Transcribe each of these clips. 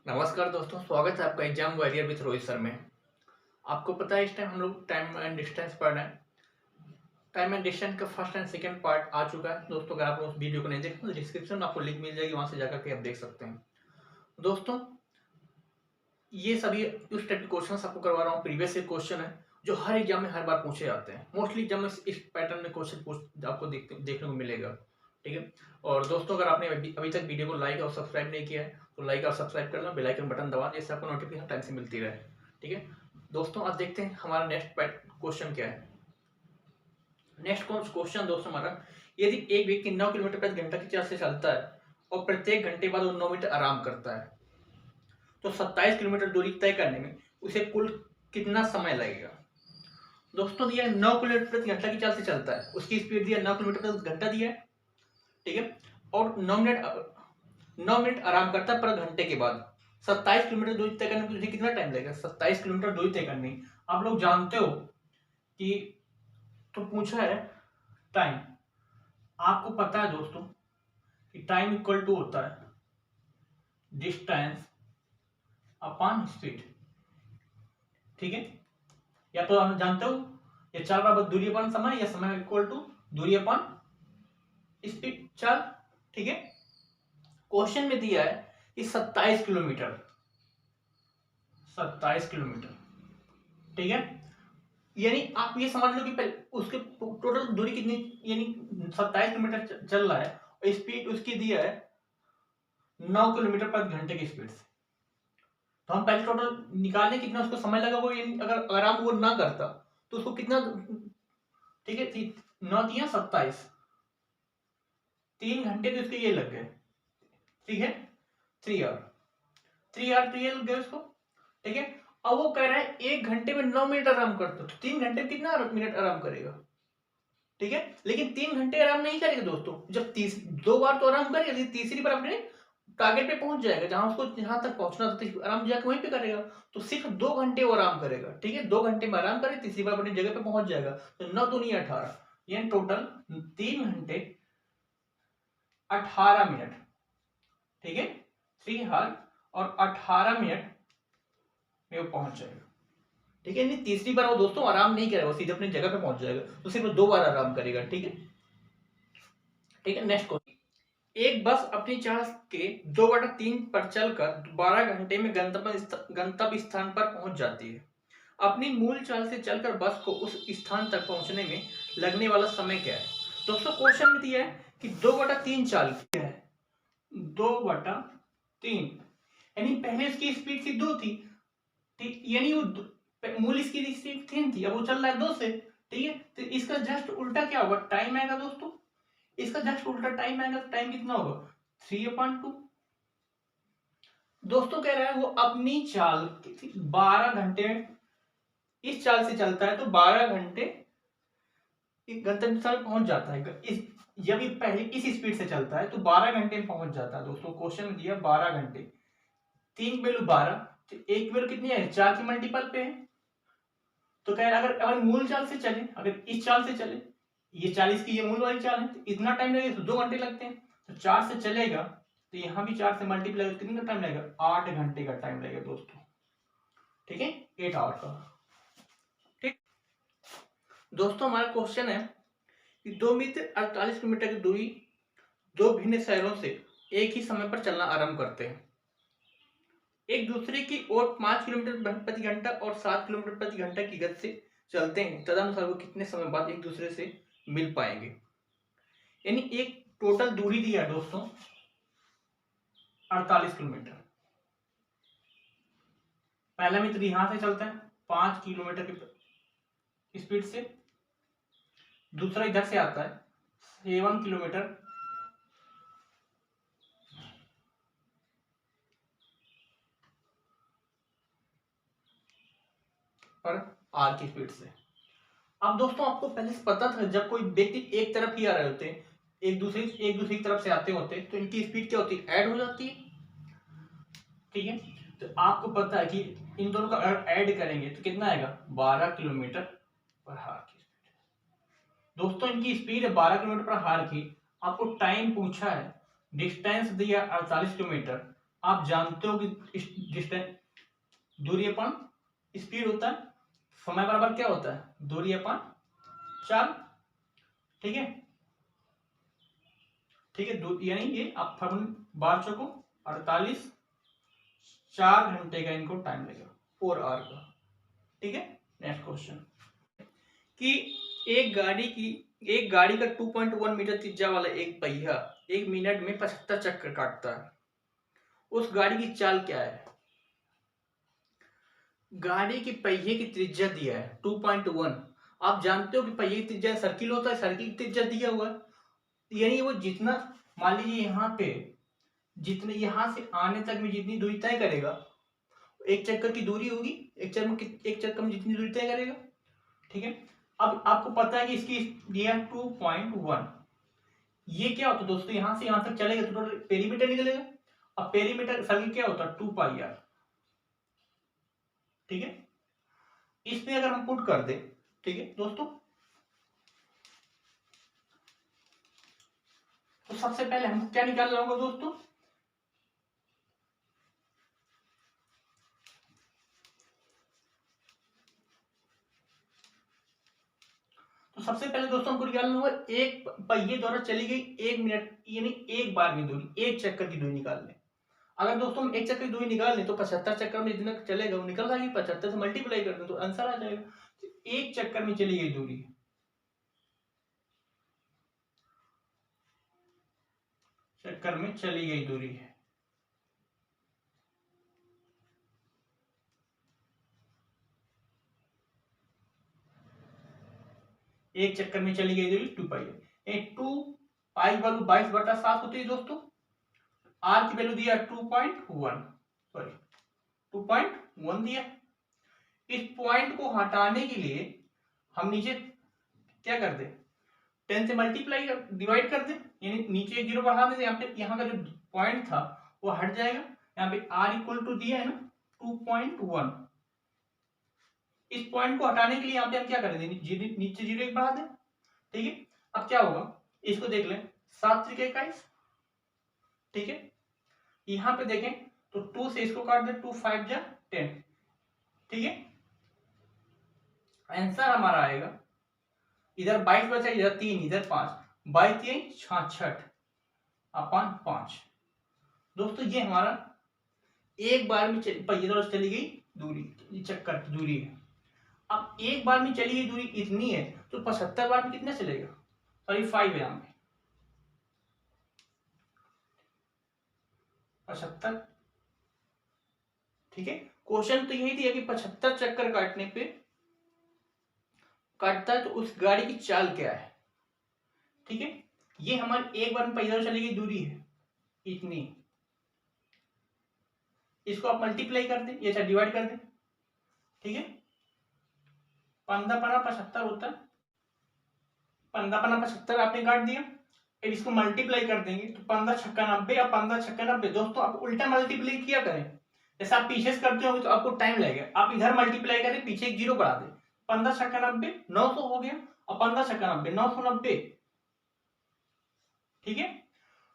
नमस्कार दोस्तों, स्वागत है आपका exam warrior with Rohit sir में। आपको पता है इस टाइम हम लोग टाइम एंड डिस्टेंस पढ़ रहे हैं। टाइम एंड डिस्टेंस का फर्स्ट एंड सेकंड पार्ट आ चुका है दोस्तों। अगर आप उस वीडियो को नहीं देखे तो डिस्क्रिप्शन में आपको लिंक मिल जाएगी, वहां से जाकर के आप देख सकते हैं। दोस्तों, ये सभी उस टाइप के क्वेश्चन आपको करवा रहा हूँ। प्रीवियस ईयर क्वेश्चन है जो हर एग्जाम में हर बार पूछे जाते हैं। मोस्टली एग्जाम में इस पैटर्न में क्वेश्चन आपको देखने को मिलेगा। ठीक है। और दोस्तों, अगर आपने अभी तक वीडियो को लाइक और सब्सक्राइब नहीं किया है तो लाइक और सब्सक्राइब कर लो, बेल आइकन बटन दबा, जिससे आपको नोटिफिकेशन टाइम से मिलती रहे। ठीक है दोस्तों, आज देखते हैं हमारा नेक्स्ट क्वेश्चन क्या है। नेक्स्ट क्वेश्चन दोस्तों हमारा, यदि एक व्यक्ति 9 किलोमीटर प्रति घंटा की चाल से चलता है और प्रत्येक घंटे बाद वो 9 मिनट आराम करता है तो 27 किलोमीटर दूरी तय करने में उसे कुल कितना समय लगेगा। दोस्तों, दिया 9 किलोमीटर प्रति घंटा की चाल से चलता है, उसकी स्पीड दिया 9 किलोमीटर प्रति घंटा दिया है। ठीक है। और 9 मिनट आराम करता है पर घंटे के बाद। 27 किलोमीटर दूरी तय करने में तुझे कितना टाइम लगेगा। 27 किलोमीटर दूरी तय करनी, आप लोग जानते हो कि तो पूछा है टाइम। आपको पता है दोस्तों कि टाइम इक्वल टू होता है डिस्टेंस अपॉन स्पीड। ठीक है। या तो हम जानते हो ये चाल बराबर दूरी अपॉन समय, या समय इक्वल टू दूरी अपॉन स्पीड चाल। ठीक है। क्वेश्चन में दिया है कि 27 किलोमीटर। ठीक है। यानी आप ये समझ लो कि उसके टोटल दूरी कितनी, यानी 27 किलोमीटर चल रहा है और स्पीड उसकी दिया है 9 किलोमीटर प्रति घंटे की स्पीड से। तो हम पहले टोटल निकालें कितना उसको समय लगा वो, यानी अगर आराम वो ना करता तो उसको कितना। ठीक है, 9 दिया 27, 3 घंटे तो उसके ये लग गए। ठीक है, 3 आवर, 3 आवर तो ये लग गए उसको। ठीक है। अब वो कह रहा है 1 घंटे में 9 मिनट आराम करता, तो 3 घंटे में कितना मिनट आराम करेगा। ठीक है। लेकिन 3 घंटे आराम नहीं करेगा दोस्तों, जब 2 बार तो आराम करेगा, तीसरी बार अपने टारगेट पे पहुंच जाएगा, जहां उसको जहां तक पहुंचना था आराम जाके वहीं पे करेगा। तो सिर्फ 2 घंटे वो आराम करेगा। ठीक है, 2 घंटे में आराम करे, तीसरी बार अपनी जगह पे पहुंच जाएगा। तो 9 दूनी 18, यानी टोटल 3 घंटे 18 मिनट। ठीक है, 3 आवर और 18 मिनट में वो पहुंच जाएगा। ठीक है, नहीं तीसरी बार वो दोस्तों आराम नहीं करेगा, वो सीधे अपनी जगह पे पहुंच जाएगा, तो सिर्फ 2 बार आराम करेगा। ठीक है। ठीक है, नेक्स्ट क्वेश्चन। एक बस अपनी चाल के 2/3 पर चलकर 12 घंटे में गंतव्य स्थान पर पहुंच जाती है। अपनी मूल चाल से चलकर बस को उस स्थान तक पहुंचने में लगने वाला समय क्या है। दोस्तों, क्वेश्चन में दिया है कि 2/3 चाल क्या है। 2/3 यानी पहले इसकी स्पीड थी 2 थी। ठीक, यानी वो मूल इसकी स्पीड 3 थी, अब वो चल रहा है 2 से। ठीक है, तो इसका जस्ट उल्टा क्या होगा, टाइम आएगा दोस्तों। इसका जस्ट उल्टा टाइम आएगा, तो टाइम कितना होगा 3/2। दोस्तों, कह रहा है वो अपनी चाल 12 घंटे इस चाल से चलता है तो 12 घंटे गंतव्य स्थल पहुंच जाता है। जब ये पहले इस स्पीड से चलता है तो 12 घंटे में पहुंच जाता है। दोस्तों, क्वेश्चन में दिया 12 घंटे, 3 वैल्यू 12, तो एक वैल्यू कितनी है 4 की मल्टीपल पे है। तो कह रहा है अगर मूल चाल से चले, अगर इस चाल से चले, ये 40 की ये मूल वाली चाल है, तो इतना टाइम लगेगा, तो 2 घंटे लगते हैं। तो 4 से चलेगा तो यहाँ भी 4 से मल्टीप्लाई कितना टाइम लगेगा, 8 घंटे का टाइम लगेगा दोस्तों। ठीक है, 8 आवर का। ठीक दोस्तों, हमारा क्वेश्चन है कि 2 मित्र 48 किलोमीटर की दूरी 2 भिन्न शहरों से एक ही समय पर चलना आरंभ करते हैं। एक दूसरे की ओर 5 किलोमीटर प्रति घंटा और 7 किलोमीटर प्रति घंटा की गति से चलते हैं। तदनुसार वो कितने समय बाद एक दूसरे से मिल पाएंगे। यानी एक टोटल दूरी दी है दोस्तों 48 किलोमीटर। पहला मित्र यहां से चलता है 5 किलोमीटर की स्पीड से, दूसरा इधर से आता है 7 किलोमीटर पर आर की स्पीड से। अब दोस्तों, आपको पहले से पता था जब कोई व्यक्ति एक तरफ ही आ रहे होते हैं, एक दूसरे की तरफ से आते होते हैं, तो इनकी स्पीड क्या होती है, ऐड हो जाती है। ठीक है, तो आपको पता है कि इन दोनों का अगर ऐड करेंगे तो कितना आएगा 12 किलोमीटर पर हार की स्पीड। दोस्तों, इनकी स्पीड है 12 किलोमीटर पर हार की। आपको टाइम पूछा है, डिस्टेंस दिया 48 किलोमीटर, आप जानते हो कि डिस्टेंस दूरी अपन स्पीड होता है, समय बराबर क्या होता है दूरी अपन चाल। ठीक है, ठीक है, यानी ये आप फॉर्मूला बार चको 48, 4 घंटे का इनको टाइम लगेगा 4 आवर का। ठीक है, नेक्स्ट क्वेश्चन कि एक गाड़ी का 2.1 मीटर त्रिज्या वाला एक पहिया 1 मिनट में 75 चक्कर काटता है, उस गाड़ी की चाल क्या है। गाड़ी की पहिए की त्रिज्या दिया है 2.1। आप जानते हो कि पहिए की त्रिज्या सर्किल होता है, सर्किल की त्रिज्या दिया हुआ है, यानी वो जितना मान लीजिए यहाँ पे जितने यहाँ से आने तक में जितनी दूरी तय करेगा, एक चक्कर की दूरी होगी, एक चक्कर में जितनी दूरी तय करेगा। ठीक है, अब आपको पता है कि इसकी दिया 2.1, ये क्या होता है दोस्तों, यहां से यहां तक चलेगा तो टोटल पेरीमीटर निकलेगा। अब पेरीमीटर सर्किल क्या होता है 2πr। ठीक है, इसमें अगर हम पुट कर दे, ठीक है दोस्तों, तो सबसे पहले हमको क्या निकालना होगा दोस्तों, तो सबसे पहले दोस्तों हमको निकालना होगा एक पहिए द्वारा चली गई 1 मिनट यानी एक बार की दूरी, एक चक्कर की दूरी निकाल लें। अगर दोस्तों हम एक चक्कर की दूरी निकाल लें तो 75 चक्कर में जितना चलेगा वो निकल जाएगी, 75 से मल्टीप्लाई कर दें तो आंसर आ जाएगा। एक चक्कर में चली गई दूरी, चक्कर में चली गई दूरी है, एक चक्कर में चली गई दूरी 2π। 2π वैल्यू 22/7 होती है दोस्तों। आर की वैल्यू दिया 2.1, सॉरी 2.1 दिया। इस पॉइंट को हटाने के लिए हम नीचे क्या कर दे, 10 से मल्टीप्लाई कर डिवाइड कर दे, यानी नीचे एक जीरो बढ़ा दे, यहाँ पे यहाँ का जो पॉइंट था वो हट जाएगा। यहाँ पे आर इक्वल टू दिया है ना 2.1। इस पॉइंट को हटाने के लिए यहाँ पे हम क्या करेंगे, नीचे जीरो एक बढ़ा दें। ठीक है, अब क्या होगा इसको देख लें, 7 त्रिक 21। ठीक है, यहां पे देखें तो 2 से इसको काट दे, 2 5 जा 10। ठीक है, आंसर हमारा आएगा इधर 22 बचा, इधर 3, इधर 5, 22 3 66 अपन 5। दोस्तों ये हमारा एक बार में पहिए द्वारा चली गई दूरी, चक्कर की दूरी है। अब एक बार में चली गई दूरी इतनी है तो 75 बार में कितना चलेगा, सॉरी 5 है यहाँ पे 75। ठीक है, क्वेश्चन तो यही दिया कि 75 चक्कर काटने पे काटता है तो उस गाड़ी की चाल क्या है। ठीक है, ये हमारी एक बार में पैदल चली गई दूरी है इतनी, इसको आप मल्टीप्लाई कर दें या डिवाइड कर दें। ठीक है, 15×75 होता है, 15×75 आपने काट दिया, अब इसको मल्टीप्लाई कर देंगे तो 15 छक्का 90 और 15 छक्का 90। दोस्तों आप उल्टा मल्टीप्लाई किया करें, जैसे आप पीछे से करते होंगे तो आपको टाइम लगेगा, आप इधर मल्टीप्लाई करें, पीछे एक जीरो बढ़ा दें, 15 छक्का 90 900 हो गया, और 15 छक्का 90 990। ठीक है,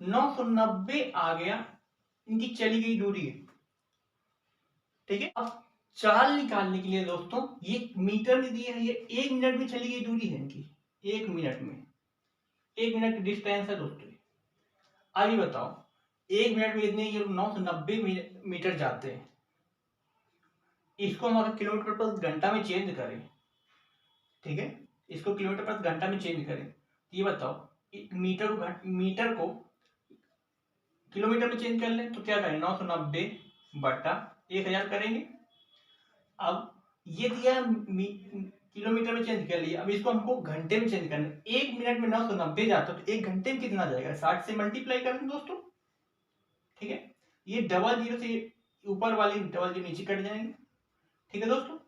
990 आ गया इनकी चली गई दूरी है। ठीक है, अब चाल निकालने के लिए दोस्तों ये मीटर में दिया है, ये 1 मिनट में चली गई दूरी है इनकी, 1 मिनट में, 1 मिनट की डिस्टेंस है दोस्तों। आगे बताओ 1 मिनट में इतने ये 990 मीटर जाते हैं, इसको हम अगर किलोमीटर पर घंटा में चेंज करें, ठीक है, इसको किलोमीटर पर घंटा में चेंज करें, ये बताओ मीटर को किलोमीटर में चेंज कर लें तो क्या करें, 990/1000 करेंगे। अब ये दिया किलोमीटर में चेंज कर लिया, अब इसको हमको घंटे में चेंज करना है। 1 मिनट में 990 जाता तो 1 घंटे में कितना जाएगा, 60 से मल्टीप्लाई कर दें दोस्तों। ठीक है, ये डबल जीरो से ऊपर वाली डबल जीरो नीचे कट जाएंगे। ठीक है दोस्तों,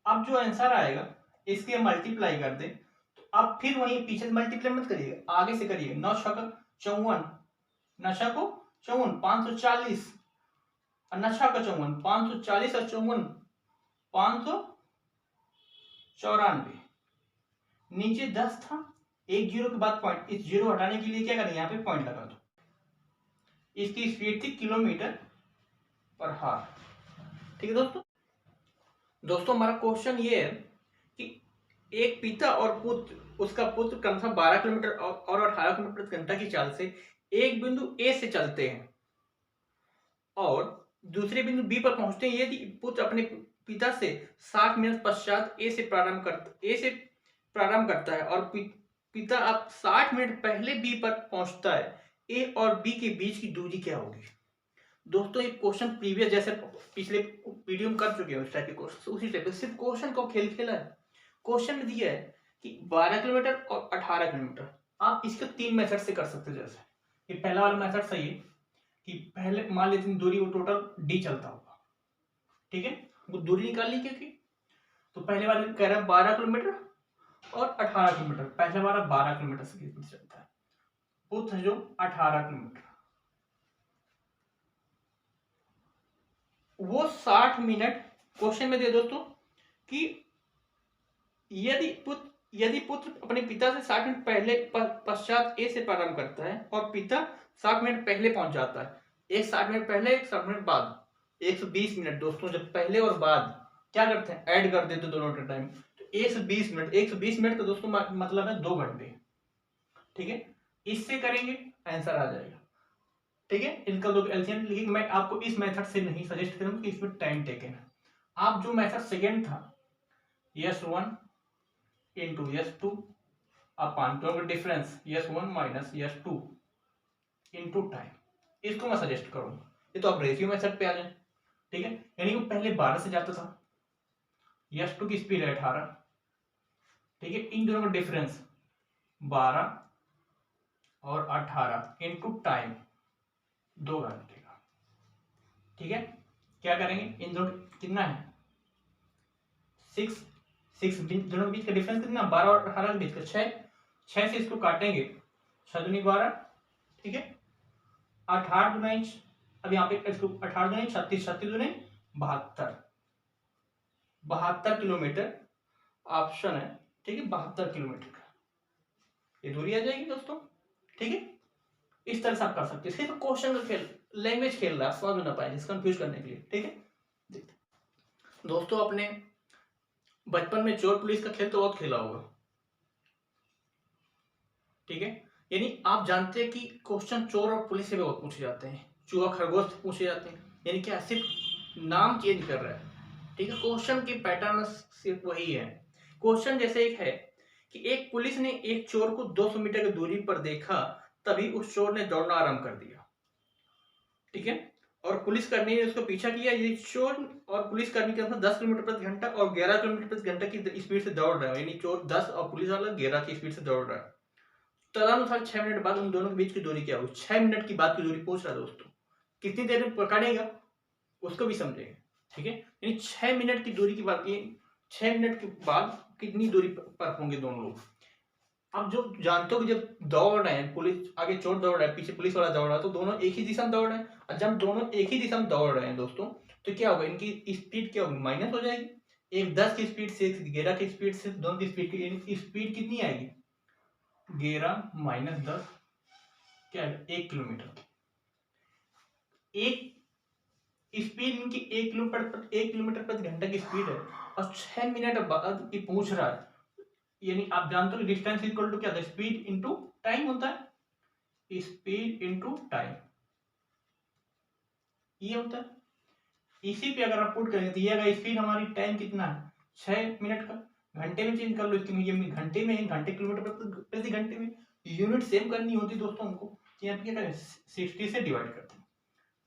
अब जो आंसर आएगा इसके मल्टीप्लाई कर दें, तो अब फिर वही पीछे से मल्टीप्लाई मत करिएगा, आगे से करिए। 9 छक्का 54, 9 छक्को 54 540, और 9 छक्का 54 540 और 54 594। नीचे 10 था, एक जीरो के बाद पॉइंट, इस जीरो हटाने के लिए क्या करें, यहाँ पे पॉइंट लगा दो। इसकी स्पीड थी किलोमीटर और हार। ठीक है दोस्तों हमारा क्वेश्चन ये है कि एक पिता और पुत्र, उसका पुत्र कम से कम 12 किलोमीटर और 18 किलोमीटर प्रति घंटा की चाल से एक बिंदु ए से चलते हैं और दूसरे बिंदु बी पर पहुंचते हैं। यदि पुत्र अपने पिता से 60 मिनट पश्चात ए से प्रारंभ करता है और पिता अब 60 मिनट पहले बी पर पहुंचता है, ए और बी के बीच की दूरी क्या होगी। दोस्तों ये क्वेश्चन प्रीवियस जैसे पिछले वीडियो में कर चुके हैं उस टाइप के क्वेश्चन, उसी टाइप सिर्फ क्वेश्चन को खेला है। क्वेश्चन में दिया है कि 12 किलोमीटर और 18 किलोमीटर, आप इसके 3 मेथड से कर सकते हैं। जैसे ये पहला वाला मेथड सही है कि पहले मान लेते हैं दूरी वो टोटल डी चलता होगा, ठीक है, वो दूरी निकाल ली क्योंकि, तो पहले वाले कह रहा है 12 किलोमीटर और 18 किलोमीटर, पहले वाला 12 किलोमीटर से चलता है, पुत्र जो 18 किलोमीटर, वो 60 मिनट क्वेश्चन में दिया दोस्तों कि यदि पुत्र अपने पिता से 60 मिनट पहले पश्चात ए से प्रारंभ करता है और पिता 60 मिनट पहले पहुंच जाता है, एक 60 मिनट पहले एक 60 मिनट बाद, 120 मिनट। दोस्तों जब पहले और बाद क्या करते हैं, ऐड कर देते दोनों का टाइम, तो 120 मिनट, 120 मिनट का दोस्तों मतलब है 2 घंटे। ठीक है, इससे करेंगे आंसर आ जाएगा। ठीक है, इनका दो एलसीएम लिखेंगे। मैं आपको इस मेथड से नहीं सजेस्ट करूंगा कि इसमें टाइम टेकन है। आप जो मेथड सेकेंड था S1 इंटू S2 अपान दोनों का difference S1 minus S2 into time, इसको मैं सजेस्ट करूंगा। ये तो आप रेशियो मेथड पे आ जाए। ठीक है, यानी वो पहले 12 से जाता था, S2 की स्पीड है 18, ठीक है, इन दोनों का डिफरेंस 12 और 18 इंटू टाइम 2 घंटे का। ठीक है, क्या करेंगे, इन दोनों कितना है 6 दोनों के बीच का डिफरेंस कितना, 12 और 18 के बीच का 6 से इसको काटेंगे, 6 दूनी 12, ठीक है, 18 दूनी, अब यहाँ पे इसको 18 दूनी 36, 36 दूनी 72, 72 किलोमीटर ऑप्शन है। ठीक है, 72 किलोमीटर का ये दूरी आ जाएगी दोस्तों। ठीक है, इस तरह से आप कर सकते हैं। सिर्फ क्वेश्चन का खेल, लैंग्वेज खेल रहा है, समझ में ना पाए कंफ्यूज करने के लिए। ठीक है दोस्तों, अपने बचपन में चोर पुलिस का खेल तो बहुत खेला होगा। ठीक है, यानी आप जानते हैं कि क्वेश्चन चोर और पुलिस से बहुत पूछे जाते हैं, चूहा खरगोश से पूछे जाते हैं, यानी क्या सिर्फ नाम चेंज कर रहा है। ठीक है, क्वेश्चन की पैटर्न सिर्फ वही है। क्वेश्चन जैसे एक है कि एक पुलिस ने एक चोर को 200 मीटर की दूरी पर देखा, तभी उस चोर ने दौड़ना आरंभ कर दिया। ठीक है, और पुलिसकर्मी ने उसको पीछा किया। ये चोर और पुलिसकर्मी के अंदर 10 किलोमीटर प्रति घंटा और 11 किलोमीटर प्रति घंटा की स्पीड से दौड़ रहा है, यानी चोर 10 और पुलिस वाला 11 की स्पीड से दौड़ रहा है। तदनुसार 6 मिनट बाद उन दोनों के बीच की दूरी क्या होगी। 6 मिनट की बाद की दूरी पूछ रहा है दोस्तों, कितनी देर में पकड़ेगा उसको भी समझेंगे। ठीक है, यानी 6 मिनट की दूरी की बात, 6 मिनट के बाद कितनी दूरी पर होंगे दोनों लोग। आप जो जानते हो कि जब दौड़ रहे हैं, पुलिस आगे चोर दौड़ रहा है, पीछे पुलिस वाला दौड़ रहा है, तो दोनों एक ही दिशा में दौड़ रहे हैं। और जब दोनों एक ही दिशा में दौड़ रहे हैं दोस्तों, तो क्या होगा, इनकी स्पीड क्या होगी, माइनस हो जाएगी। एक 10 की स्पीड से, एक 11 की स्पीड से, दोनों की स्पीड कितनी आएगी, 11 माइनस 10 क्या है, 1 किलोमीटर। एक स्पीड इनकी 1 किलोमीटर प्रति घंटा की स्पीड है और 6 मिनट बाद की पूछ रहा है, यानी आप जानते हो डिस्टेंस इक्वल टू क्या होता है, स्पीड इनटू टाइम होता है, स्पीड इनटू टाइम ये होता है। इसी पे अगर आप पुट करेंगे तो ये स्पीड हमारी टाइम कितना है 6 मिनट का, घंटे में चेंज कर लो इसके, ये घंटे में है, घंटे किलोमीटर प्रति घंटे में, यूनिट सेम करनी होती है दोस्तों हमको। तो यहाँ पे क्या करें, 60 से डिवाइड करते हैं,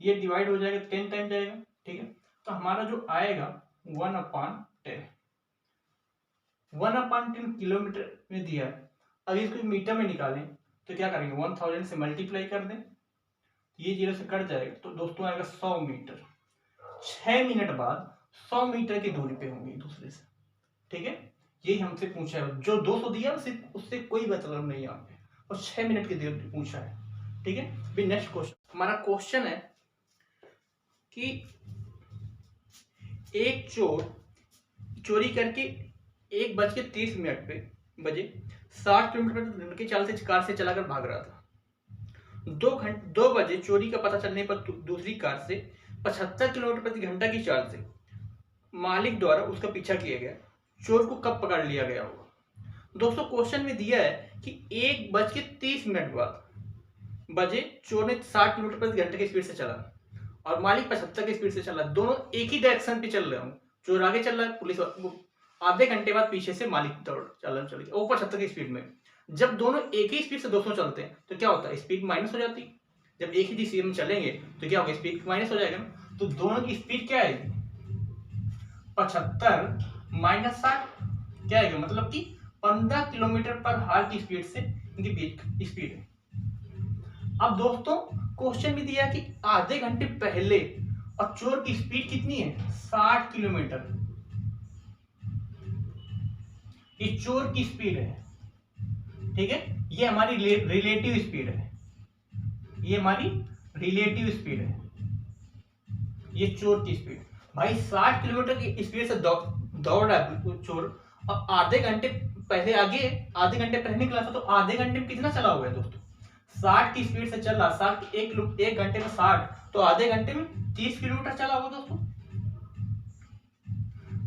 ये डिवाइड हो जाएगा 10 टाइम जाएगा। ठीक है, तो हमारा जो आएगा 1/10, 1/10 किलोमीटर में दिया है। अगर इसको मीटर में निकालें तो क्या करेंगे, 1000 से मल्टीप्लाई कर दें, ये 0 से कट जाएगा, तो दोस्तों आएगा 100 मीटर। 6 मिनट बाद 100 मीटर की दूरी पे होंगे एक दूसरे से। ठीक है, यही हमसे पूछा है, जो 200 दिया उससे कोई मतलब नहीं यहाँ पे, और 6 मिनट की दूरी पूछा है। ठीक है, फिर नेक्स्ट क्वेश्चन, हमारा क्वेश्चन है कि एक चोर चोरी करके 1:30 पे बजे 60 किलोमीटर की चाल से कार से चलाकर भाग रहा था। 2 बजे चोरी का पता चलने पर दूसरी कार से 75 किलोमीटर प्रति घंटा की चाल से मालिक द्वारा उसका पीछा किया गया, चोर को कब पकड़ लिया गया होगा? दोस्तों क्वेश्चन में दिया है कि 1:30 बाद बजे चोर ने 60 किलोमीटर प्रति घंटे की स्पीड से चला और मालिक 75 की स्पीड से चला। दोनों एक ही डायरेक्शन पे चल रहे हों, चोर आगे चल रहा है, पुलिस आधे घंटे बाद पीछे से मालिक दौड़ चलन चल गया वो 75 की स्पीड में। जब दोनों एक ही स्पीड से दोस्तों चलते हैं तो क्या होता है, स्पीड माइनस हो जाती है। जब एक ही दिशा में चलेंगे तो क्या होगा, स्पीड माइनस हो जाएगा ना। तो दोनों की स्पीड क्या आएगी, 75 - 60 क्या आएगा, मतलब कि 15 किलोमीटर पर हार की स्पीड से इनके बीच स्पीड है। अब दोस्तों क्वेश्चन भी दिया कि आधे घंटे पहले और चोर की स्पीड कितनी है, 60 किलोमीटर। ये चोर की स्पीड है, ठीक है, ये हमारी रिलेटिव स्पीड है, ये हमारी रिलेटिव स्पीड है, ये चोर की स्पीड। भाई 60 किलोमीटर की स्पीड से दौड़ रहा है चोर और आधे घंटे पहले आगे, आधे घंटे पहले निकला था, तो आधे घंटे में कितना चला हुआ है दोस्तों, 60 की स्पीड से चल रहा, 60 एक घंटे में 60, तो आधे घंटे में 30 किलोमीटर चला होगा दोस्तों।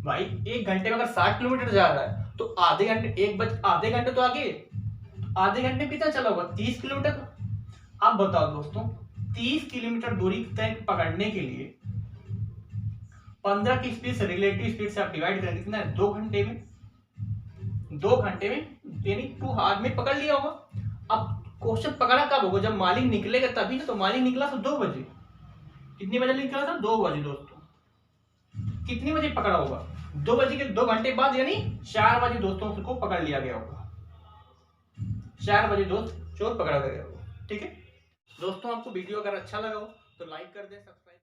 भाई एक घंटे में अगर 60 किलोमीटर जा रहा है तो आधे घंटे तो आगे, आधे घंटे में कितना चला होगा, 30 किलोमीटर। अब बताओ दोस्तों 30 किलोमीटर दूरी तय पकड़ने के लिए 15 की स्पीड से, रिलेटिव स्पीड से आप डिवाइड करेंगे कितना है, 2 घंटे में, 2 घंटे में यानी 2 हाथ में पकड़ लिया होगा। अब क्वेश्चन पकड़ा कब होगा, जब मालिक निकलेगा तभी ना। तो मालिक निकला था 2 बजे, कितनी बजे निकला था, 2 बजे दोस्तों। कितनी बजे पकड़ा होगा, 2 बजे के 2 घंटे बाद यानी 4 बजे दोस्तों को पकड़ लिया गया होगा, 4 बजे दोस्त चोर पकड़ा गया होगा, ठीक है। दोस्तों आपको वीडियो अगर अच्छा लगा हो तो लाइक कर दें, सब्सक्राइब